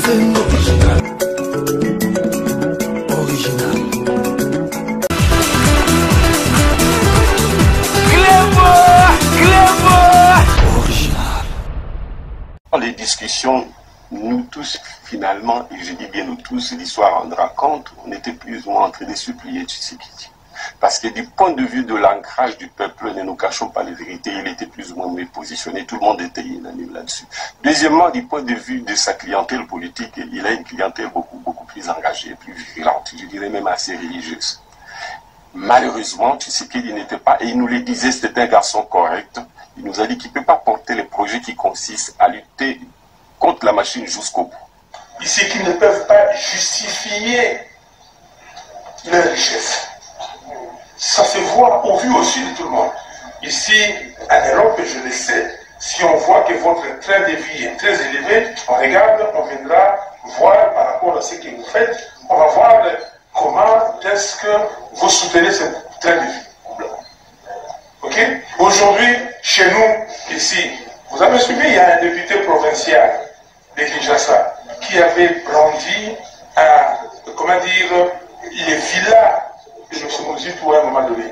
Original. Original. Original. Dans les discussions, nous tous, finalement, et je dis bien nous tous, l'histoire rendra compte, on était plus ou moins en train de supplier Tshisekedi. Parce que du point de vue de l'ancrage du peuple, ne nous cachons pas les vérités, il était plus ou moins mieux positionné, tout le monde était unanime là-dessus. Deuxièmement, du point de vue de sa clientèle politique, il a une clientèle beaucoup plus engagée, plus virulente, je dirais même assez religieuse. Malheureusement, Tshisekedi n'était pas, et il nous le disait, c'était un garçon correct, il nous a dit qu'il ne peut pas porter les projets qui consistent à lutter contre la machine jusqu'au bout. Ici, qui ne peuvent pas justifier leur richesse. Ça se voit au vu aussi de tout le monde. Ici, en Europe, je le sais, si on voit que votre train de vie est très élevé, on regarde, on viendra voir par rapport à ce que vous faites, on va voir comment est-ce que vous soutenez ce train de vie. Ok? Aujourd'hui, chez nous, ici, vous avez suivi, il y a un député provincial de Kinshasa qui avait brandi comment dire, les villas de M. à un moment donné.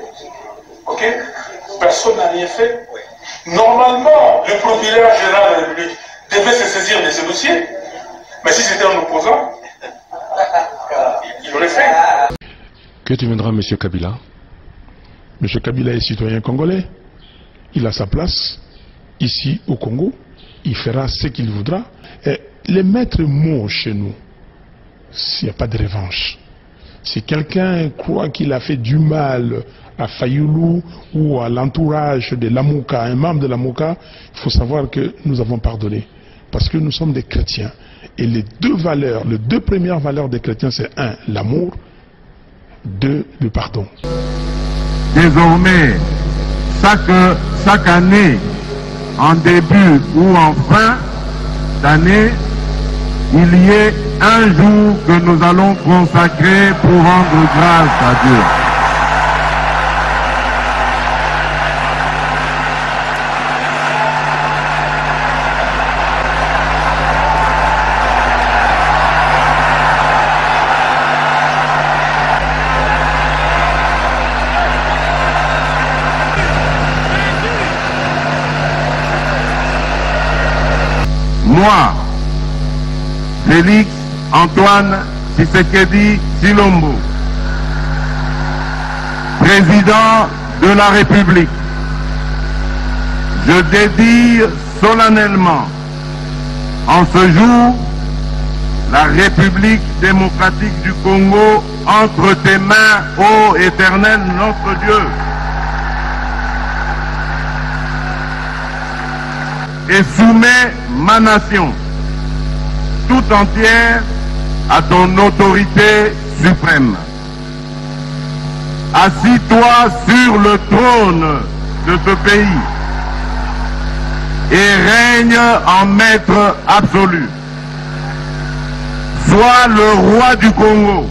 Ok? Personne n'a rien fait. Normalement, le procureur général de la République devait se saisir de ce dossier. Mais si c'était un opposant, il aurait fait. Que deviendra M. Kabila? M. Kabila est citoyen congolais. Il a sa place ici au Congo. Il fera ce qu'il voudra. Et les maîtres mots chez nous, s'il n'y a pas de revanche. Si quelqu'un croit qu'il a fait du mal à Fayoulou ou à l'entourage de l'Amouka, un membre de l'Amouka, il faut savoir que nous avons pardonné. Parce que nous sommes des chrétiens. Et les deux premières valeurs des chrétiens, c'est un, l'amour, deux, le pardon. Désormais, chaque année, en début ou en fin d'année, il y ait un jour que nous allons consacrer pour rendre grâce à Dieu. Moi, Félix Antoine Tshisekedi Tshilombo, président de la République, je dédie solennellement en ce jour la République démocratique du Congo entre tes mains, ô Éternel notre Dieu, et soumets ma nation tout entière à ton autorité suprême. Assis-toi sur le trône de ce pays et règne en maître absolu. Sois le roi du Congo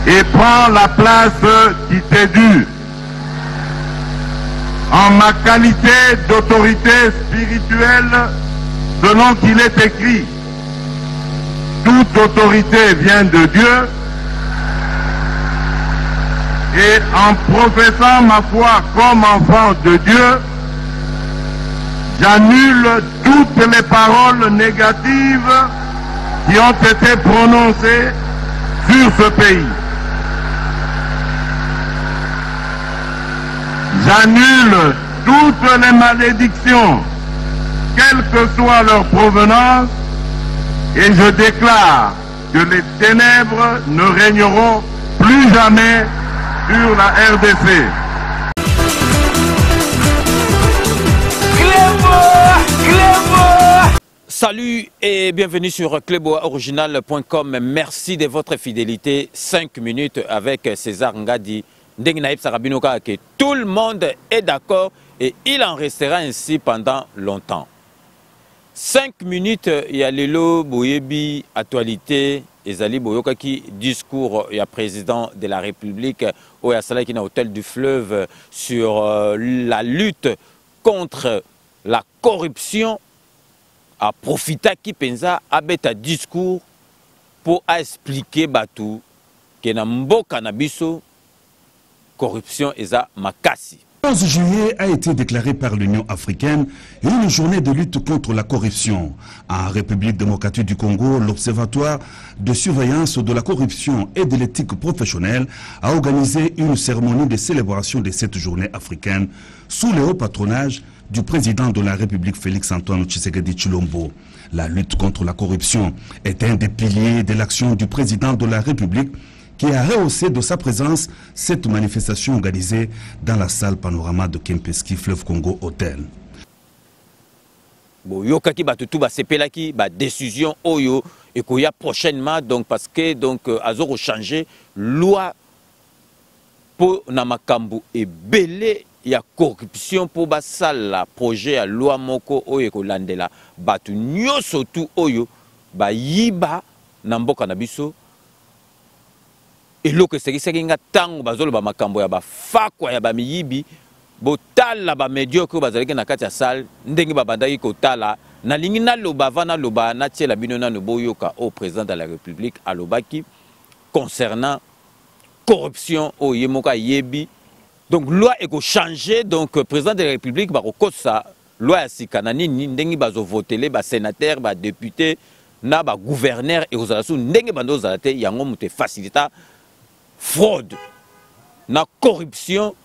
et prends la place qui t'est due. En ma qualité d'autorité spirituelle, selon qu'il est écrit, toute autorité vient de Dieu, et en professant ma foi comme enfant de Dieu, j'annule toutes les paroles négatives qui ont été prononcées sur ce pays. J'annule toutes les malédictions, quelle que soit leur provenance, et je déclare que les ténèbres ne régneront plus jamais sur la RDC. Salut et bienvenue sur cleboaoriginal.com. Merci de votre fidélité. 5 minutes avec César Ngadi. Que tout le monde est d'accord et il en restera ainsi pendant longtemps. 5 minutes, il y a Lelo Boyebi, actualité, Ezali Boyokaki, discours, il y a président de la République, au Yassala qui est hôtel du fleuve sur la lutte contre la corruption. aprofitaki penza abeta discours pour expliquer batu que na mboka na biso corruption eza makasi. Le 11 juillet a été déclaré par l'Union africaine une journée de lutte contre la corruption. En République démocratique du Congo, l'Observatoire de surveillance de la corruption et de l'éthique professionnelle a organisé une cérémonie de célébration de cette journée africaine sous le haut patronage du président de la République Félix-Antoine Tshisekedi Tshilombo. La lutte contre la corruption est un des piliers de l'action du président de la République qui a rehaussé de sa présence cette manifestation organisée dans la salle Panorama de Kempinski Fleuve Congo Hotel. Yokaki batutu ba sepelaki ba décision oyo et qu'il y a prochainement donc parce que donc azoro changer loi pour na makambu et belé ya corruption pour ba sala projet à loi moko oyo ko landela batu nyoso tu oyo ba yiba na mboka na biso. Et l'eau que c'est qui nga tango bazolo ba makambo ya ba fakwa ya ba miyibi botala ba médiocre bazalaki na kati ya salle ndenge ba bandaki kotala na lingi na loba vana loba na tiela bino na no boyoka au président de la République alobaki concernant corruption au yemoka yebi. Donc loi eko changer donc président de la République ba kosa loi ya sikana nini ndenge bazo voter ba sénateur ba député na ba gouverneur et aux alasu ndenge bando zalate yango mute facilita fraude, na corruption,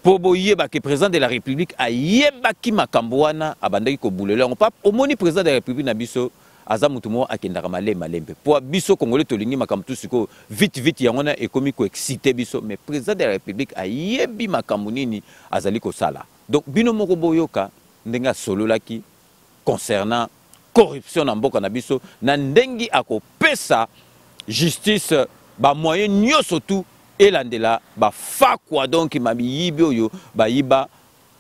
pour boyeba que le président de la République a yeba ki makambouana abandaki ko boulele. On pas au moni président de la République na biso azamutumo akendaka malembe. Pour biso congolais tolingi makamtu siko vite yangona ekomi ko excité biso mais président de la République a yebi makammunini azali ko sala. Donc bino moko boyoka ndenga sololaki concernant corruption na mboka na biso na ndengi akopesa justice ba moyen nyoso tout elandela ba fakwa donc mabiyibi oyo ba yiba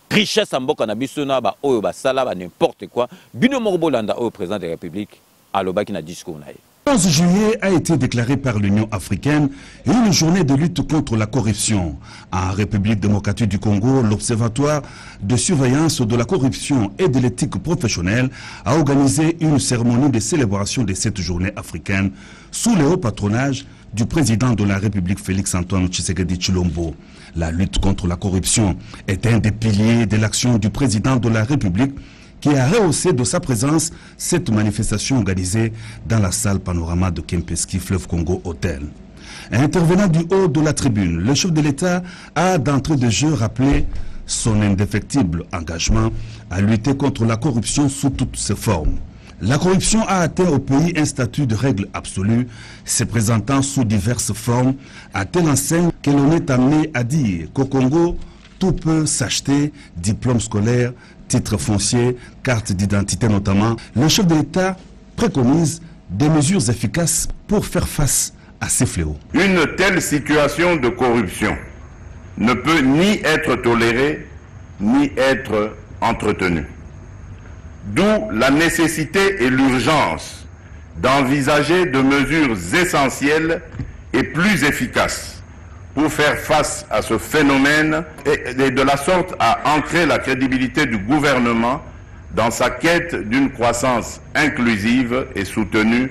richesse mboka na biso na ba oyo ba sala ba n'importe quoi bino moko bolanda au président de la République alobaki na discours na ye. Le 11 juillet a été déclaré par l'Union africaine une journée de lutte contre la corruption. En République démocratique du Congo, l'Observatoire de surveillance de la corruption et de l'éthique professionnelle a organisé une cérémonie de célébration de cette journée africaine sous le haut patronage du président de la République Félix-Antoine Tshisekedi Tshilombo. La lutte contre la corruption est un des piliers de l'action du président de la République qui a rehaussé de sa présence cette manifestation organisée dans la salle Panorama de Kempinski Fleuve Congo Hotel. Intervenant du haut de la tribune, le chef de l'État a d'entrée de jeu rappelé son indéfectible engagement à lutter contre la corruption sous toutes ses formes. La corruption a atteint au pays un statut de règle absolue, se présentant sous diverses formes, à telle enseigne que l'on est amené à dire qu'au Congo, tout peut s'acheter, diplôme scolaire, titre foncier, carte d'identité notamment. Le chef de l'État préconise des mesures efficaces pour faire face à ces fléaux. Une telle situation de corruption ne peut ni être tolérée, ni être entretenue. D'où la nécessité et l'urgence d'envisager de mesures essentielles et plus efficaces pour faire face à ce phénomène et de la sorte à ancrer la crédibilité du gouvernement dans sa quête d'une croissance inclusive et soutenue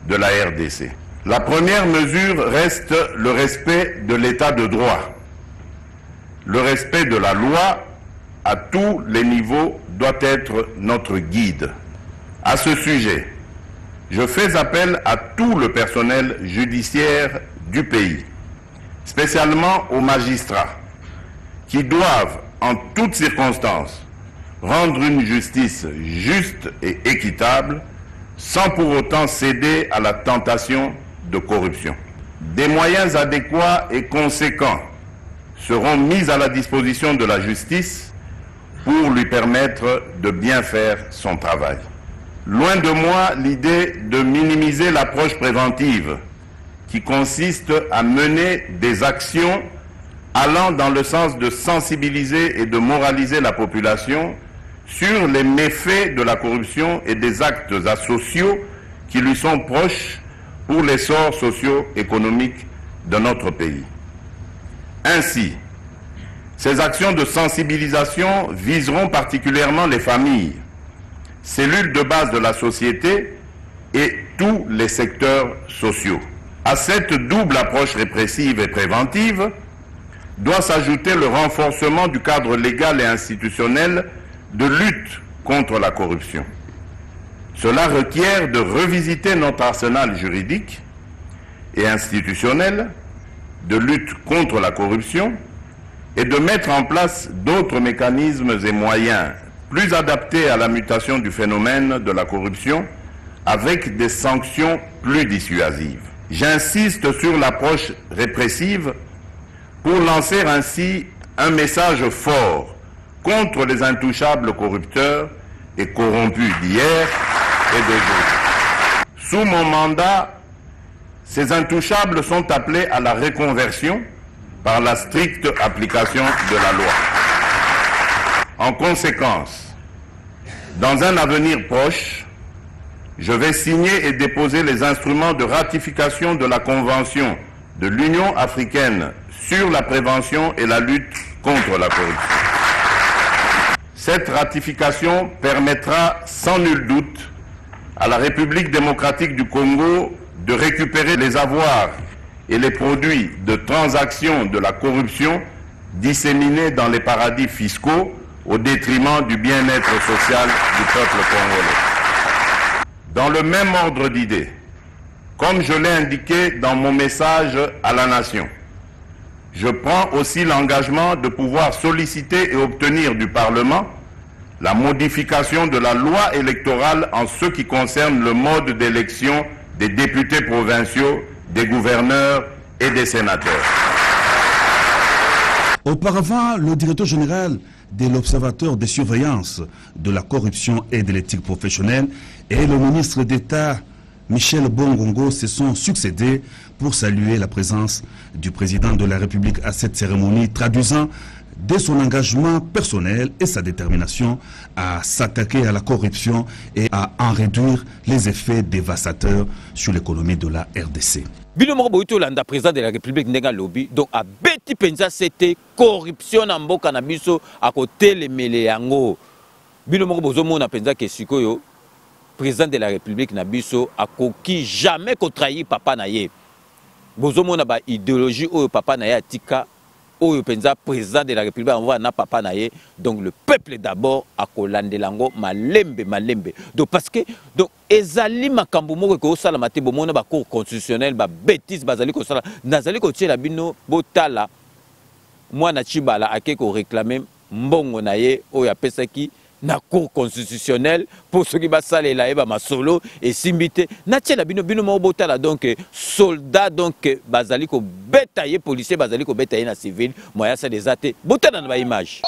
de la RDC. La première mesure reste le respect de l'état de droit. Le respect de la loi à tous les niveaux doit être notre guide. À ce sujet, je fais appel à tout le personnel judiciaire du pays, spécialement aux magistrats, qui doivent en toutes circonstances rendre une justice juste et équitable, sans pour autant céder à la tentation de corruption. Des moyens adéquats et conséquents seront mis à la disposition de la justice pour lui permettre de bien faire son travail. Loin de moi l'idée de minimiser l'approche préventive qui consiste à mener des actions allant dans le sens de sensibiliser et de moraliser la population sur les méfaits de la corruption et des actes asociaux qui lui sont proches pour l'essor socio-économique de notre pays. Ainsi, ces actions de sensibilisation viseront particulièrement les familles, cellules de base de la société et tous les secteurs sociaux. À cette double approche répressive et préventive doit s'ajouter le renforcement du cadre légal et institutionnel de lutte contre la corruption. Cela requiert de revisiter notre arsenal juridique et institutionnel de lutte contre la corruption et de mettre en place d'autres mécanismes et moyens plus adaptés à la mutation du phénomène de la corruption avec des sanctions plus dissuasives. J'insiste sur l'approche répressive pour lancer ainsi un message fort contre les intouchables corrupteurs et corrompus d'hier et d'aujourd'hui. Sous mon mandat, ces intouchables sont appelés à la reconversion par la stricte application de la loi. En conséquence, dans un avenir proche, je vais signer et déposer les instruments de ratification de la Convention de l'Union africaine sur la prévention et la lutte contre la corruption. Cette ratification permettra sans nul doute à la République démocratique du Congo de récupérer les avoirs et les produits de transactions de la corruption disséminés dans les paradis fiscaux au détriment du bien-être social du peuple congolais. Dans le même ordre d'idées, comme je l'ai indiqué dans mon message à la nation, je prends aussi l'engagement de pouvoir solliciter et obtenir du Parlement la modification de la loi électorale en ce qui concerne le mode d'élection des députés provinciaux, des gouverneurs et des sénateurs. Auparavant, le directeur général de l'Observatoire de surveillance de la corruption et de l'éthique professionnelle et le ministre d'État Michel Bongongo se sont succédés pour saluer la présence du président de la République à cette cérémonie, traduisant de son engagement personnel et sa détermination à s'attaquer à la corruption et à en réduire les effets dévastateurs sur l'économie de la RDC. Bino moko boyito landa président de la République ndenga lobi donc a beti penza c'était corruption na mboka na biso a côté les mele yango. Bino moko bozomona penza ke sikoyo président de la République na biso a koki jamais ko trahir papa na ye. Bozomona ba idéologie oyo papa na ye atika oyo penza président de la République envoie na papa na ye, donc le peuple d'abord a kolandelango malembe malembe. Donc parce que donc ezali makambo moko ko sala mate bomona ba cour constitutionnel ba bêtise bazali ko sala nazali ko tiela bino botala mwana Chibala ake ko réclamer mbongo na ye oyo apesaki na cour constitutionnelle pour ceux qui basale la eba masolo et simbité na tiela bino bino mo botala donc soldat donc bazali ko betailler policier bazali ko betailler na civil moya ça des athées botala na ba image.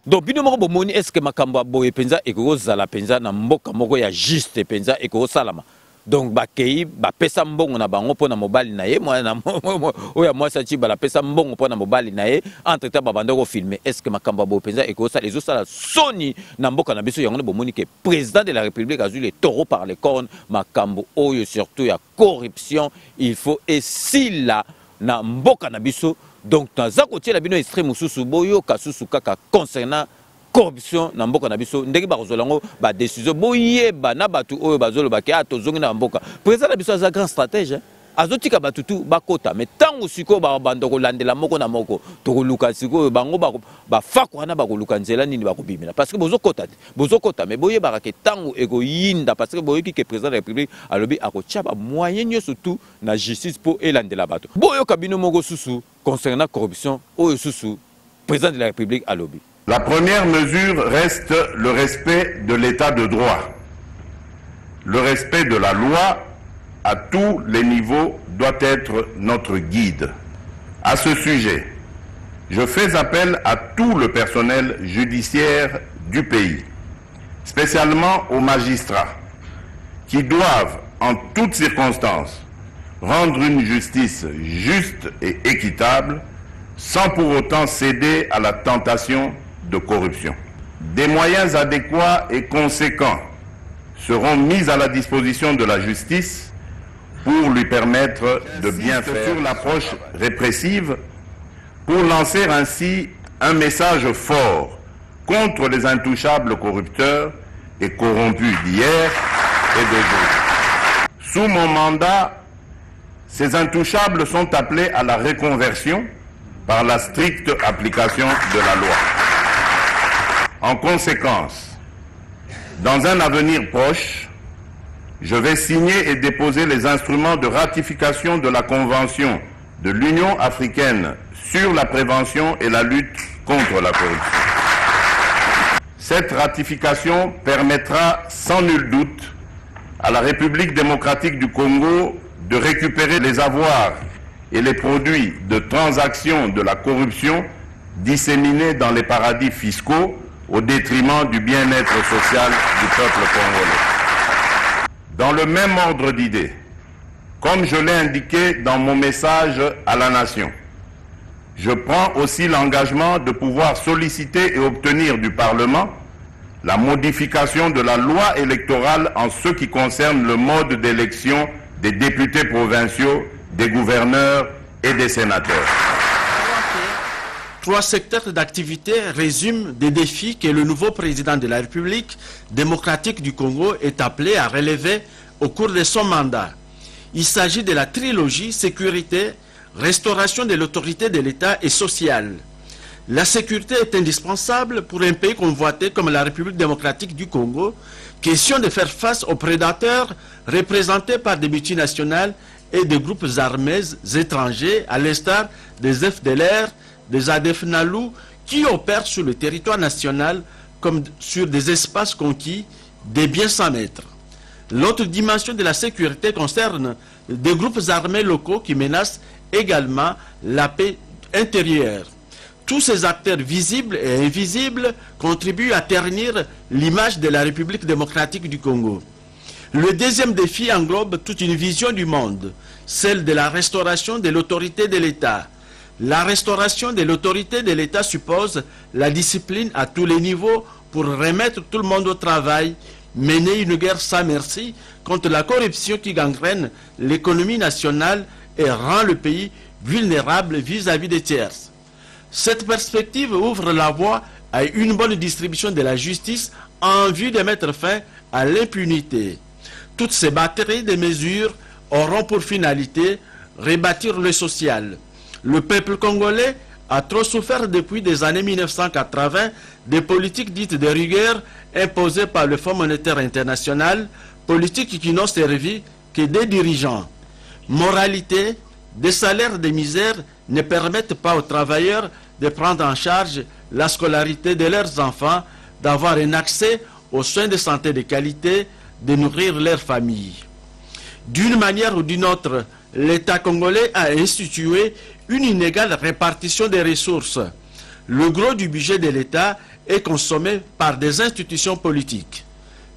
Donc bino moko bomoni est-ce que makambo boye penza eko zala penza na mboka moko ya juste penza eko salama. Donc bakei ba pesa mbongo na bango pona mobali na ye moi na oya moi sa Chibala pesa mbongo pona mobali na ye entre temps babanda ko filmer est-ce que makambo boye penza eko sala les sala soni na mboka na biso yango bomoni que président de la République a eu les taureaux par les cornes makambo oyo surtout ya corruption il faut esi la na mboka na biso. Donc dans un côté la bino extrême sous boyo kasusu kaka concernant corruption na mboka na biso ndeki ba kozolango ba décision boye ba na batu oyo bazolo ba ke atozongi na mboka président na biso a grand stratège azotika batutu bakota mais tango siko ba bando kolandela moko na moko to luka siko bango ba fakwana ba koluka nzela nini ba kobimela parce que bozokota mais boye barake tango ego yinda parce que boye ki président de la République alobi akotia ba moyen surtout na justice pour elandela bato boyo kabino moko susu concernant corruption oyo susu président de la République alobi. La première mesure reste le respect de l'état de droit. Le respect de la loi à tous les niveaux doit être notre guide. À ce sujet, je fais appel à tout le personnel judiciaire du pays, spécialement aux magistrats, qui doivent en toutes circonstances rendre une justice juste et équitable, sans pour autant céder à la tentation de corruption. Des moyens adéquats et conséquents seront mis à la disposition de la justice pour lui permettre de bien faire sur l'approche répressive, pour lancer ainsi un message fort contre les intouchables corrupteurs et corrompus d'hier et d'aujourd'hui. Sous mon mandat, ces intouchables sont appelés à la reconversion par la stricte application de la loi. En conséquence, dans un avenir proche, je vais signer et déposer les instruments de ratification de la Convention de l'Union africaine sur la prévention et la lutte contre la corruption. Cette ratification permettra sans nul doute à la République démocratique du Congo de récupérer les avoirs et les produits de transactions de la corruption disséminés dans les paradis fiscaux au détriment du bien-être social du peuple congolais. Dans le même ordre d'idées, comme je l'ai indiqué dans mon message à la nation, je prends aussi l'engagement de pouvoir solliciter et obtenir du Parlement la modification de la loi électorale en ce qui concerne le mode d'élection des députés provinciaux, des gouverneurs et des sénateurs. Trois secteurs d'activité résument des défis que le nouveau président de la République démocratique du Congo est appelé à relever au cours de son mandat. Il s'agit de la trilogie sécurité, restauration de l'autorité de l'État et sociale. La sécurité est indispensable pour un pays convoité comme la République démocratique du Congo. Question de faire face aux prédateurs représentés par des multinationales et des groupes armés étrangers, à l'instar des FDLR, des ADF Nalu, qui opèrent sur le territoire national comme sur des espaces conquis, des biens sans maître. L'autre dimension de la sécurité concerne des groupes armés locaux qui menacent également la paix intérieure. Tous ces acteurs visibles et invisibles contribuent à ternir l'image de la République démocratique du Congo. Le deuxième défi englobe toute une vision du monde, celle de la restauration de l'autorité de l'État. La restauration de l'autorité de l'État suppose la discipline à tous les niveaux pour remettre tout le monde au travail, mener une guerre sans merci contre la corruption qui gangrène l'économie nationale et rend le pays vulnérable vis-à-vis des tiers. Cette perspective ouvre la voie à une bonne distribution de la justice en vue de mettre fin à l'impunité. Toutes ces batteries de mesures auront pour finalité rebâtir le social. Le peuple congolais a trop souffert depuis des années 1980 des politiques dites de rigueur imposées par le Fonds monétaire international, politiques qui n'ont servi que des dirigeants. Moralité, des salaires de misère ne permettent pas aux travailleurs de prendre en charge la scolarité de leurs enfants, d'avoir un accès aux soins de santé de qualité, de nourrir leurs familles. D'une manière ou d'une autre, l'État congolais a institué une inégale répartition des ressources. Le gros du budget de l'État est consommé par des institutions politiques.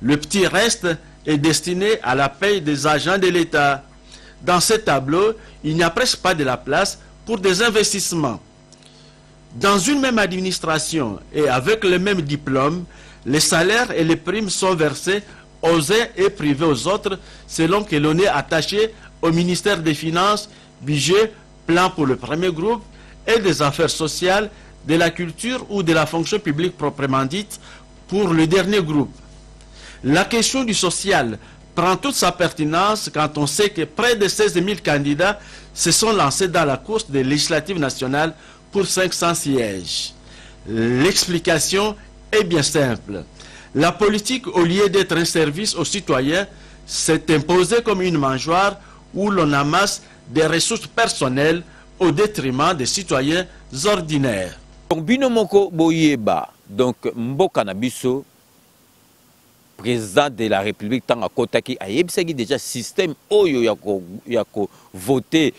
Le petit reste est destiné à la paie des agents de l'État. Dans ce tableau, il n'y a presque pas de la place pour des investissements. Dans une même administration et avec le même diplôme, les salaires et les primes sont versés aux uns et privés aux autres selon que l'on est attaché au ministère des Finances, budget, plan pour le premier groupe et des affaires sociales, de la culture ou de la fonction publique proprement dite pour le dernier groupe. La question du social prend toute sa pertinence quand on sait que près de 16 000 candidats se sont lancés dans la course des législatives nationales pour 500 sièges. L'explication est bien simple. La politique, au lieu d'être un service aux citoyens, s'est imposée comme une mangeoire où l'on amasse des ressources personnelles au détriment des citoyens ordinaires. Donc, Binomoko Boyeba, donc Mboka Nabiso, président de la République, tant à Kotaki, a yebisaki déjà système oyo yako voter,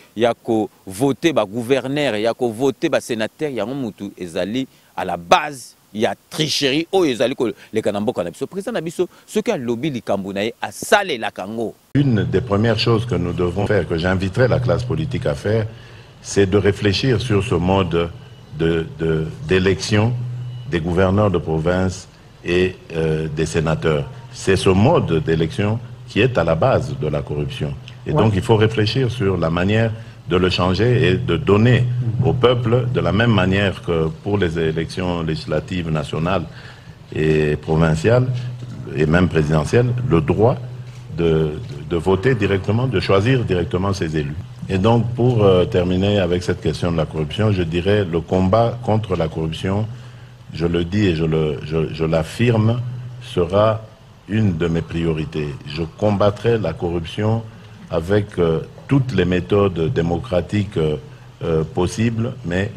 gouverneur, yako voter sénateur, yango mutu ezali à la base. Il y a tricherie oyo ezali ko le Kanamboka Nabiso. Président Nabiso, ce qu'a lobby Likambunaye a salé la Kango. Une des premières choses que nous devons faire, que j'inviterai la classe politique à faire, c'est de réfléchir sur ce mode d'élection des gouverneurs de province et des sénateurs. C'est ce mode d'élection qui est à la base de la corruption. Et donc il faut réfléchir sur la manière de le changer et de donner au peuple, de la même manière que pour les élections législatives nationales et provinciales, et même présidentielles, le droit de voter directement, de choisir directement ses élus. Et donc pour terminer avec cette question de la corruption, je dirais le combat contre la corruption, je le dis et je l'affirme, sera une de mes priorités. Je combattrai la corruption avec toutes les méthodes démocratiques possibles, mais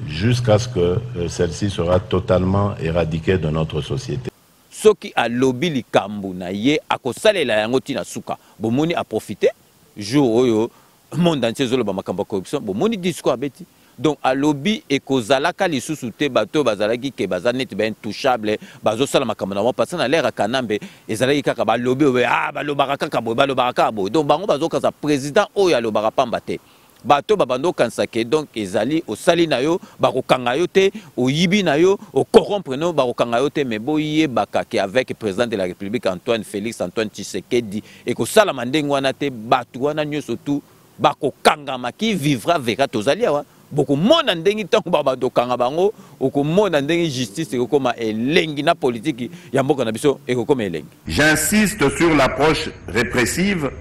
jusqu'à ce que celle-ci sera totalement éradiquée de notre société. Ce qui a lobby likambu na ye akosale la yango tina suka bomoni a profiter jour oyo monde entier zolo ba makambo corruption bomoni discours abeti. Donc à lobby et kozalaka lisusu te bato bazalaki ke bazanet ben touchable bazo sala makambo na parce na l'air kanambe ezalaki kaka ba lobby ba lobaka kaka bo ba lobaka bo donc bango bazo kaza président oyo ya lobaka pamba te bato babando kansake donc ezali o sali na yo bakokanga yo te o yibi na yo o corrompre no bakokanga yo te mais boye bakake avec président de la République Antoine Félix Antoine Tshisekedi et ko sala mandengo wana te bato wana nyoso tout bakokanga maki vivra verra tozali awa beaucoup monde ndengi tango babado kanga bango oko monde ndengi justice ekoma elengi na politique ya mboka na biso ekoma elengi. J'insiste sur l'approche répressive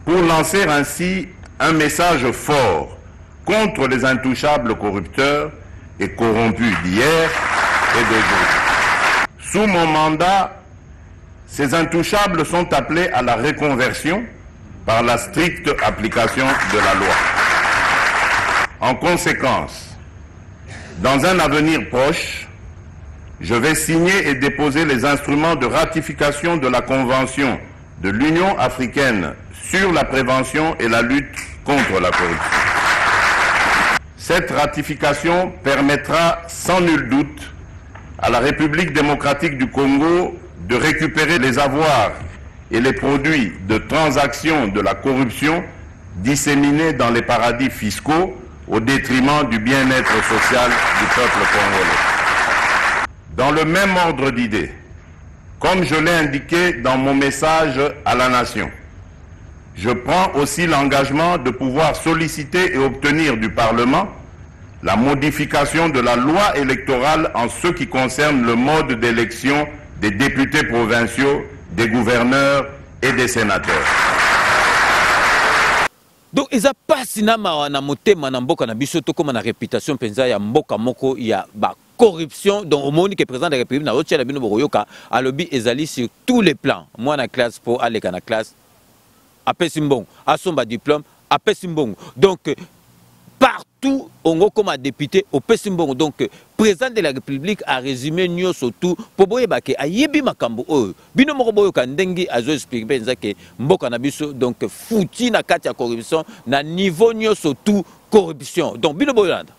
pour lancer ainsi un message fort contre les intouchables corrupteurs et corrompus d'hier et d'aujourd'hui. Sous mon mandat, ces intouchables sont appelés à la reconversion par la stricte application de la loi. En conséquence, dans un avenir proche, je vais signer et déposer les instruments de ratification de la Convention de l'Union africaine sur la prévention et la lutte contre la corruption. Cette ratification permettra sans nul doute à la République démocratique du Congo de récupérer les avoirs et les produits de transactions de la corruption disséminés dans les paradis fiscaux au détriment du bien-être social du peuple congolais. Dans le même ordre d'idées, comme je l'ai indiqué dans mon message à la nation, je prends aussi l'engagement de pouvoir solliciter et obtenir du Parlement la modification de la loi électorale en ce qui concerne le mode d'élection des députés provinciaux, des gouverneurs et des sénateurs. Donc ils a pas sinama na motema na mboka na biso to comme na réputation penza ya mboka moko ya ba corruption donc au monde que président de la République na otia la bino boyoka a lobby ezali sur tous les plans. Moi na classe pour aller na classe après simbong a somba diplôme après simbong donc partout on go comme député au Pesimbongo donc président de la République a résumé nyo surtout pour boye bake ayebi makambo o bino moko boyo kandengi azo expliquer penza ke mboka na biso donc fouti na kati ya corruption na niveau nyo surtout corruption donc bino boyanda.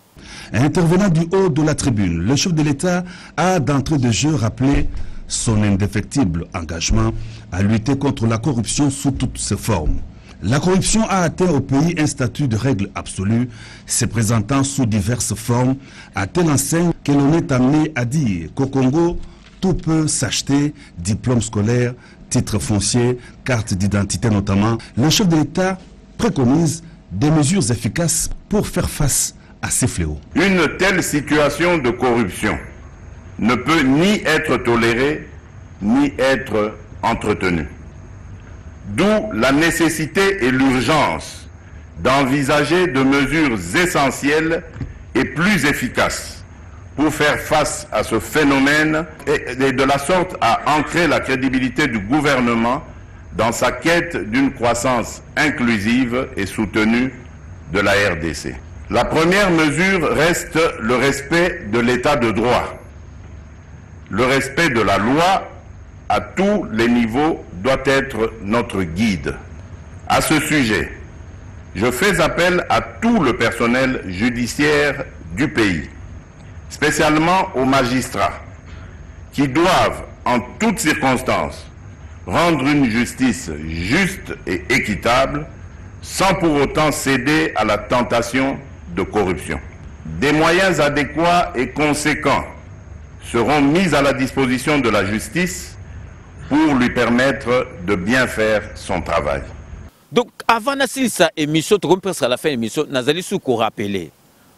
Intervenant du haut de la tribune, le chef de l'État a d'entrée de jeu rappelé son indéfectible engagement à lutter contre la corruption sous toutes ses formes. La corruption a atteint au pays un statut de règle absolue, se présentant sous diverses formes, à telle enseigne que l'on est amené à dire qu'au Congo, tout peut s'acheter, diplôme scolaire, titre foncier, carte d'identité notamment. Le chef de l'État préconise des mesures efficaces pour faire face à ces fléaux. Une telle situation de corruption ne peut ni être tolérée, ni être entretenue. D'où la nécessité et l'urgence d'envisager de mesures essentielles et plus efficaces pour faire face à ce phénomène et de la sorte à ancrer la crédibilité du gouvernement dans sa quête d'une croissance inclusive et soutenue de la RDC. La première mesure reste le respect de l'état de droit. Le respect de la loi à tous les niveaux doit être notre guide. À ce sujet, je fais appel à tout le personnel judiciaire du pays, spécialement aux magistrats, qui doivent, en toutes circonstances, rendre une justice juste et équitable, sans pour autant céder à la tentation de corruption. Des moyens adéquats et conséquents seront mis à la disposition de la justice pour lui permettre de bien faire son travail. Donc, avant sa émission, presque à la fin de l'émission, Nazali Soukou rappelé,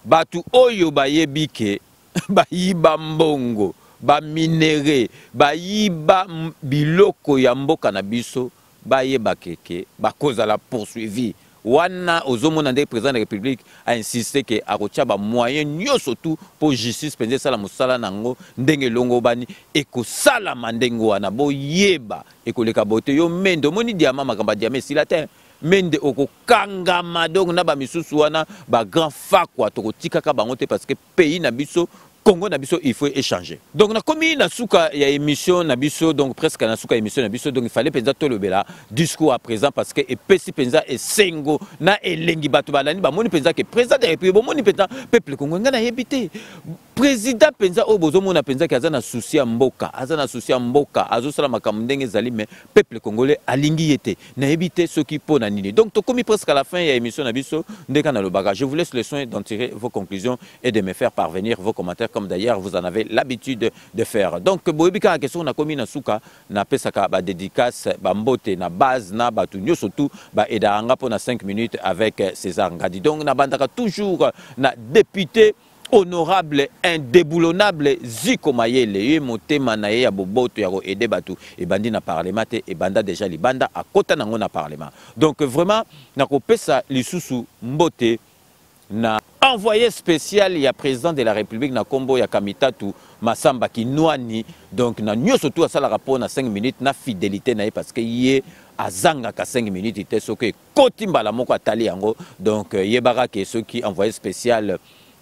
Batu Oyo Bayebike, Bayiba Mbongo, Ba minéré, Bayiba Biloko Yamboka Nabiso, Bayeba Keke, Bakoza la poursuivi. Wana Ozomona ndé président de la République a insisté que Arocha ba moyen nyo surtout pour justice pendé sala musala nango ndenge longo bani eko sala mandengo wana bo yeba eko leka bote yo mendo moni diama makamba diama silata mende oko kangama donc na ba misusu wana ba grand fakwa to tika ka bango te parce que pays na biso Congo Nabiso, il faut échanger. Donc, on a commis la souka, il y a émission Nabiso, donc presque la souka émission Nabiso, donc il fallait penser tout le bela discours à présent parce que et pesi pensa et sengo na elengi batu balani ba moni pensa que président de la République, moni pensa peuple congolais na yebité. Président pensa au bozo mona pensa que azana souci mboka, azo sala makamndenge zali mais peuple congolais alingi yete na yebité ce qui pona nini. Donc, to commis presque à la fin il y a émission Nabiso, ndeka na le bagage. Je vous laisse le soin d'en tirer vos conclusions et de me faire parvenir vos commentaires comme d'ailleurs vous en avez l'habitude de faire. Donc, boebika la question na komi na souka na pesaka ba dédicace ba mbote na base na batu nyo surtout ba edanga pour na 5 minutes avec César Ngadi. Donc na bandaka toujours na député honorable indéboulonnable Ziko Mayele ye motema na ye ya boboto ya ko aider batu e bandi na parlement te e banda déjà libanda à kota nango na parlement. Donc vraiment na ko pesa lisusu mbote na envoyé spécial, il y a président de la République na Kombo ya Kamitatu Masamba qui noani donc na nyo surtout à ça la rapport na 5 minutes na fidélité na parce que yé azanga ka 5 minutes était ce que kotimba la moko atali yango donc yebara que ceux qui envoyé spécial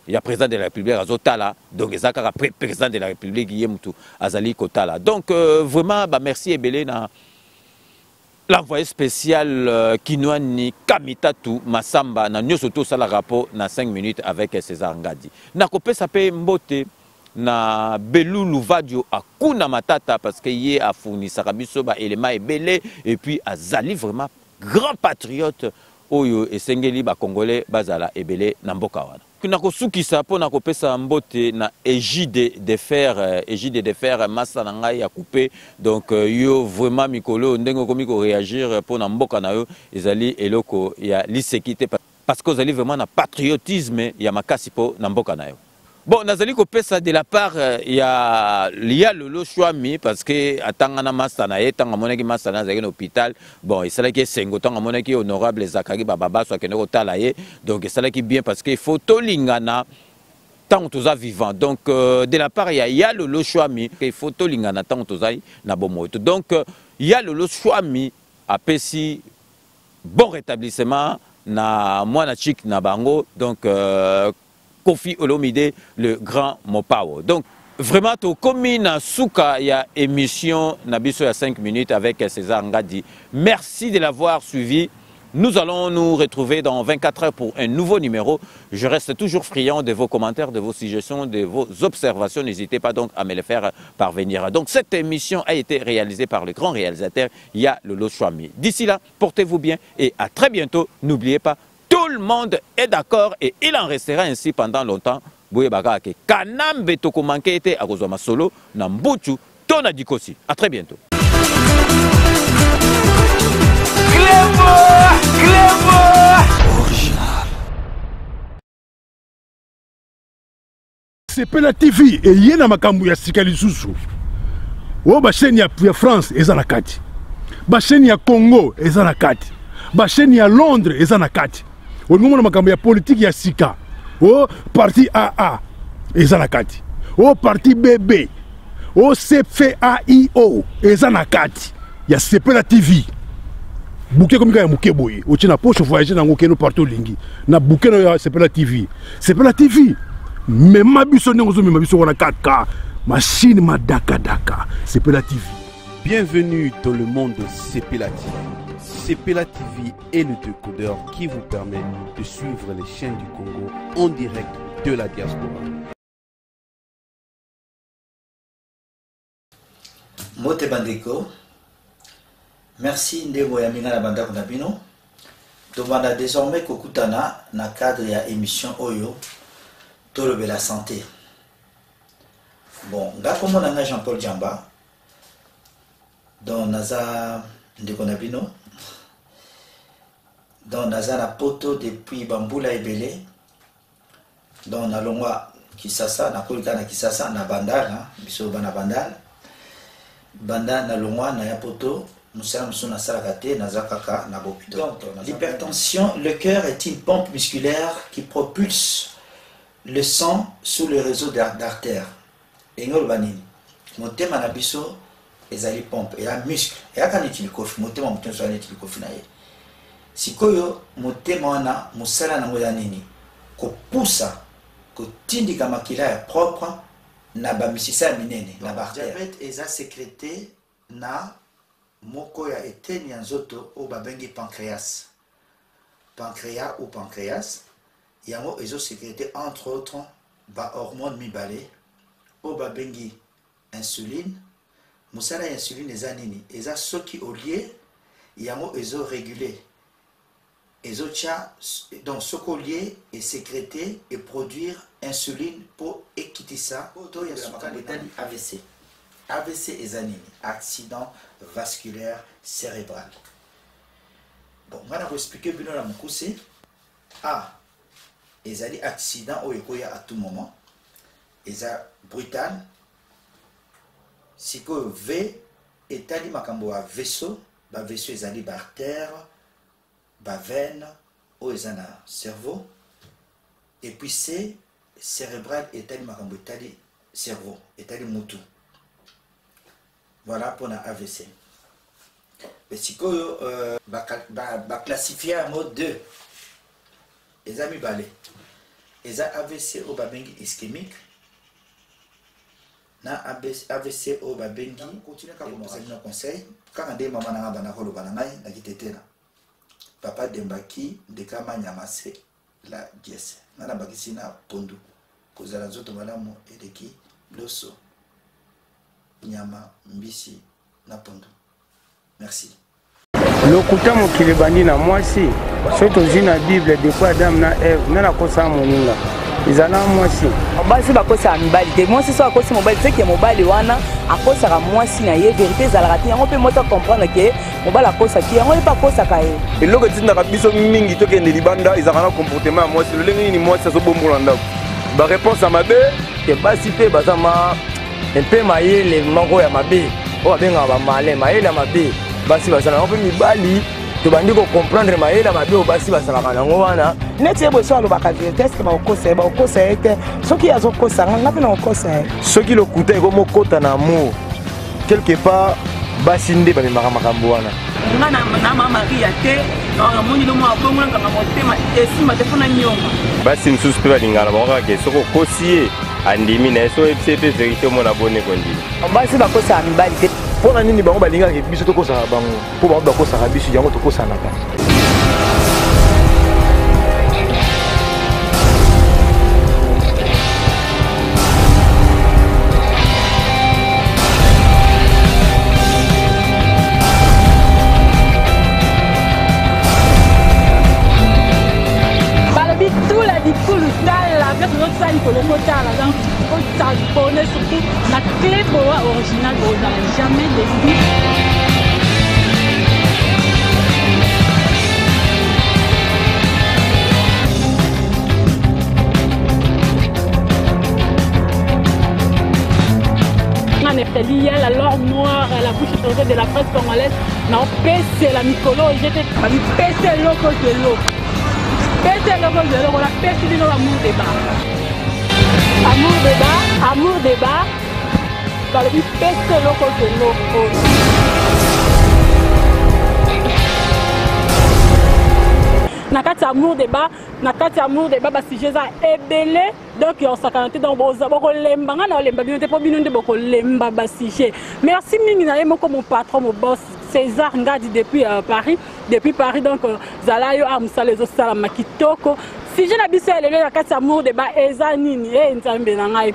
il y a président de la République azotala donc ezaka président de la République yemutu azali kotala donc vraiment bah merci ebele na l'envoyé spécial Kinwani Kamitatu Masamba na nyo surtout ça la rapport na 5 minutes avec César Ngadi. Na kopé ça pe mbote na Belulu Vadio akuna matata parce que yé a fourni sarabiso ba élément ebele et puis azali vraiment grand patriote oyo esengeli ba congolais bazala ebele na mboka wana. Kuna kosukisa po na kopesa mbote na égide de fer massa na ngai ya coupé donc yo vraiment mikolo ndengo komi ko réagir pour na mboka na yo ezali eloko ya lisekité parce que ezali vraiment na patriotisme ya makasi po na mboka na yo. Bon, nazali kopesa de la part il y a Lolo Chouami parce que atangana masana ye tanga monaki masana zaki na hôpital bon il s'ala ki sengo tanga monaki honorable Zakari Bababa so akene kotala ye donc il s'ala ki bien parce que photo lingana tant toza vivant donc de la part il y a Lolo Chouami que photo lingana tant toza na bomoto donc il y a Lolo Chouami apesi bon rétablissement na mwana chik na bango donc Kofi Olomide, le grand Mopao. Donc, vraiment, comme na souka, il y a émission Nabiso à 5 minutes avec César Ngadi. Merci de l'avoir suivi. Nous allons nous retrouver dans 24 heures pour un nouveau numéro. Je reste toujours friand de vos commentaires, de vos suggestions, de vos observations. N'hésitez pas donc à me les faire parvenir. Donc, cette émission a été réalisée par le grand réalisateur Ya Lolo Chouami. D'ici là, portez-vous bien et à très bientôt. N'oubliez pas, tout le monde est d'accord et il en restera ainsi pendant longtemps. Bouye Bagake. Kanambe toko manke ete akozoma solo na mbuchu tona dikosi. À très bientôt. C'est Pela TV et yena makambu ya sikali susu. Wo ba chaîne ya France eza na kati. ba chaîne ya Congo eza na kati ba chaîne ya Londres eza na kati olingo na makambo ya politique ya sika o parti AA eza na kati o parti BB o CFAIO eza na kati ya Sepela TV bouquet comme ya muke boye o tina poche voyager na ngokeno partout lingi na bouquet ya Sepela TV mais ma biso ndongo ma biso wana 4K machine madaka daka Sepela TV. Bienvenue dans le monde de Sepela TV. Sepela TV est le décodeur qui vous permet de suivre les chaînes du Congo en direct de la diaspora. Mote Bandeko, merci Ndebo Yaminga na Banda Kunabino. Tomanda désormais Kokutana na cadre ya émission Oyo Tolobe la santé. Bon, nga comme on a Jean-Paul Djamba, dans Naza Ndekonabino, dans Naza na poto depuis Bamboula et Belé, dans Nalongwa Kisasa, na Kolika na Kisasa, na Bandal, biso bana Bandal, Banda na Longwa na Yapoto, Moussa Moussona Sarakate, Naza Kaka, na Bopito. Donc, l'hypertension, le cœur est une pompe musculaire qui propulse le sang sous le réseau d'artères. Et nous, mon thème à l'abisso, ezali pompe, et un muscle, et à quand il coffre, mon thème à mon thème soit il coffre naïe. Si koyo, mon thème à moussala na modanini, ko poussa, ko tindi kamakila est propre, na bamisisa minene, na bartère. Diabète eza sécrété na moko ya eteni ya nzoto o babengi pancréas. Pancréas ou pancréas, yango ezo sécrété entre autres ba hormone mibale o babengi insuline. Musala insuline eza nini? Eza soki au lieu yango ezo régulé. Ezo tcha donc soko au lieu est sécrété et produire insuline pour équiter ça. To ya makabetali AVC. AVC eza nini? Accident vasculaire cérébral. Bon, on va expliquer bien la mukuse. Ah, ezali accident o ekoya à tout moment. Eza brutal. Siko V etali makambo a vaisseau, ba vaisseau ezali ba artère, ba veine o ezana cerveau. Et puis C cérébral etali makambo etali cerveau, etali mutu. Voilà pour la AVC. Mais siko ba classifié en mode 2. Ezami balé. Eza AVC au babengi ischémique. Na AVC au babengi continue ka ko conseil quand ande mama na bana ko lobana ngai na kitetela. Papa Dembaki de kama nyamase la dièse. Na bakisi na pondu. Kozala zoto malamu edeki loso. Nyama mbisi na pondu. Merci. Lokuta mokili bandi na mwasi soto zina Bible de kwa Adam na Eve na kosa moninga izana mwasi basi bakosa mibali te mwasi so akosi mobali c'est que mobali wana akosa mwasi na ye vérité zalaka te yango pe moto comprendre que mobali akosa ki yango pas kosa ka ye eloko tinda kabiso mingi to kende libanda izana comportement ya mwasi lolenge ni mwasi so bombola ndako ba réponse à mabe que basi pe bazama un peu mayele moko ya mabe o abenga ba male mayele ya mabe basi bazana ko mibali to bandi ko comprendre mayela mabe basi basala kanango wana neti ebo so alo bakazi test ba okosa ete soki azo kosa nga pe na okosa soki lokuta eko mokota na amour quelque part basi nde ba memaka makambo wana nga na mama Maria te na moni lo mo abongo nga motema esima telefona nyonga basi msusu pe balingana ba ke soko kosie andimi na so FCP vérité mo na bonne kondi basi bakosa mibali te pona nini bango balinga ke biso tokosa bango po bango bakosa biso yango tokosa naka balobi tula dikulu tala kasi ozosali kolokotala donc on est surtout la clé boa originale n'a jamais décidé. Il y a la lore noire à la bouche de la presse congolaise. naopesela mikolo jete bamipesa eloko zelo pesa eloko zelo napesi bino amour débat balobi pesa eloko zelo na kati ya amour débat basujet eza ebele donc osakana te donc bokolemba nga na olemba bino te mpo bino nde bokolemba basujet. Merci mingi na ye moko mon patron mon boss César Ngadi depuis Paris donc zala yo amosala ezosalama kitoko sujet na biso elelo na kati ya amour débat eza nini nzambe na ngai.